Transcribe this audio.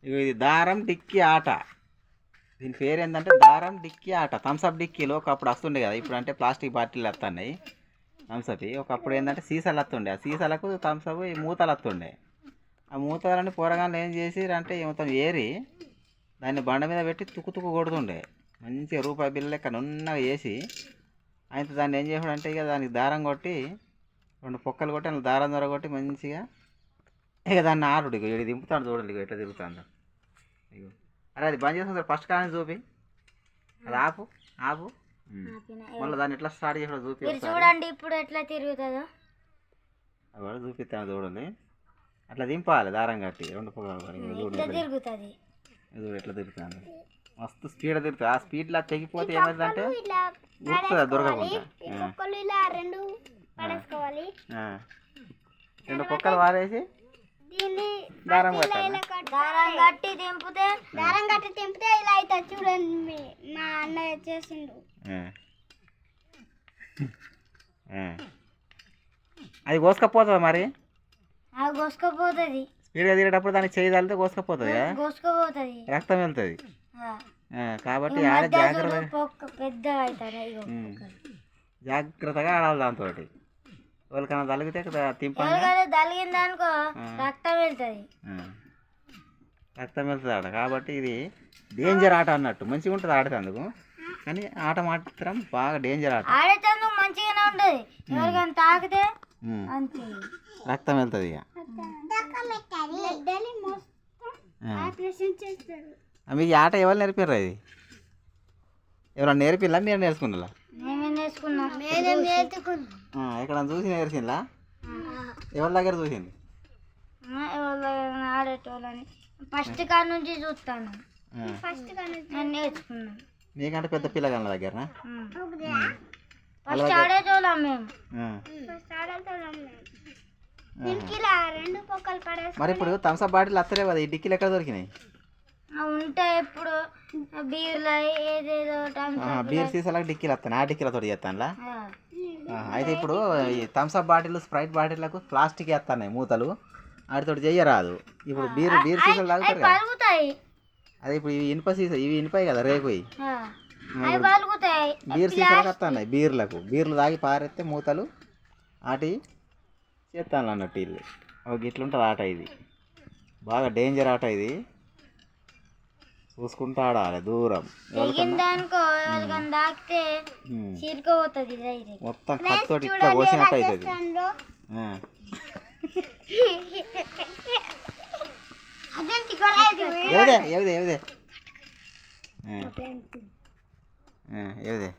ఇది దారం డిక్కీ ఆట. దీని పేరు ఏంటంటే దారం డిక్కీ ఆట. థమ్స్అప్ డిక్కీలో ఒకప్పుడు వస్తుండే కదా, ఇప్పుడు అంటే ప్లాస్టిక్ బాటిల్ వస్తున్నాయి థమ్స్అప్. ఒకప్పుడు ఏంటంటే సీసాలు వస్తుండే, ఆ సీసాలకు థమ్స్అప్ ఈ మూతలు వస్తుండే. ఆ మూతలని పోరగాళ్ళు ఏం చేసిరంటే మొత్తం ఏరి దాన్ని బండ మీద పెట్టి తుక్కు కొడుతుండే. మంచిగా రూపాయి బిల్ల లెక్క నున్నగా వేసి అయితే దాన్ని ఏం చేసాడంటే ఇక దానికి దారం కొట్టి 2 పొక్కలు కొట్టి అందులో దారం దొర కొట్టి మంచిగా ఇక దాన్ని ఆరుడు ఇక ఇది దింపుతాడు. చూడండి ఇక ఎట్లా తిరుగుతాడు ఇక. అరే అది బంద్ చేసుకుంటారు ఫస్ట్ కానీ చూపి, అది ఆపు ఆపు మళ్ళీ దాన్ని ఎట్లా స్టార్ట్ చేసాడో చూపి చూడండి ఇప్పుడు ఎట్లా తిరుగుతుందో. అది కూడా చూపిస్తాను చూడండి. అట్లా దింపాలి దారం కట్టి 2 పొక్కలు తిరుగుతుంది. చూడు ఎట్లా తిరుగుతాను, మస్తు స్పీడ్ తిరుగుతుంది. ఆ స్పీడ్లో తెగిపోతే ఏమైందంటే ఉరుకుతుంది దొరకకుండా. 2 పొక్కలు వారేసి దారం కట్టి తెంపితే ఇలా అవుతుంది. చూడండి మా అన్నయ్య చేసిండు. అది కోసుకపోతుంది మరి, అది కోసుకపోతుంది. స్పీడ్గా తిరిగేటప్పుడు దానికి చేయి తగిలితే కోసుకపోతుంది కదా, కోసుకపోతుంది, రక్తం వెళ్తుంది. కాబట్టి ఆడ జాగ్రత్తగా ఆడాలి దాంతో. ఎవరికైనా తలిగితే తింపండి, తలిగిందనుకో రక్తం వెళ్తుంది, రక్తం వెళ్తుంది ఆడ. కాబట్టి ఇది డేంజర్ ఆట అన్నట్టు. మంచిగా ఉంటుంది ఆడేందుకు, కానీ ఆట మాత్రం బాగా డేంజర్ ఆట. ఆడేందుకు మంచిగానే ఉంటుంది, ఎవరికైనా తాకితే రక్తం వెళ్తుంది ఇక. మీకు ఈ ఆట ఎవరు నేర్పారు? ఇది ఎవరైనా నేర్పిల్లా మీరు నేర్చుకున్నా? ఎక్కడ చూసి నేర్చిందా? ఎవరి దగ్గర చూసింది? ఆడేటోళ్ళని ఫస్ట్ కాడ నుంచి చూస్తాను, నేర్చుకున్నాను. మీకంటే పెద్ద పిల్లగాళ్ళ దగ్గర ఫస్ట్ ఆడేటోళ్ళం మేము. మరి ఇప్పుడు థమ్స్అప్ బాటిల్ వస్తలేవు కదా, ఈ డిక్కీలు ఎక్కడ దొరికినాయి? ఉంటాయి ఇప్పుడు బీర్ సీసాలకు డిక్కీలు వస్తాయి, ఆ డిక్కీలతో చేస్తానులా. అయితే ఇప్పుడు ఈ థమ్స్అప్ బాటిల్ స్ప్రైట్ బాటిల్లకు ప్లాస్టిక్ వేస్తున్నాయి మూతలు, వాటితో చెయ్యరాదు. ఇప్పుడు బీర్ సీసాలు తాగుతారు కదా, అదే ఇప్పుడు ఇవి ఇనుప సీసా, ఇవి ఇనుపాయి కదా రేకు. బీర్ సీసాలకు వస్తున్నాయి, బీర్లు తాగి పారేస్తే మూతలు వాటి చేస్తాను అన్నట్టు. ఇల్లు ఒక ఇట్లుంటుంది ఆట. ఇది బాగా డేంజర్ ఆట. ఇది చూసుకుంటూ ఆడాలి దూరం. మొత్తం కత్తోటి ఇట్లా కోసినట్టు అవుతుంది. ఏదే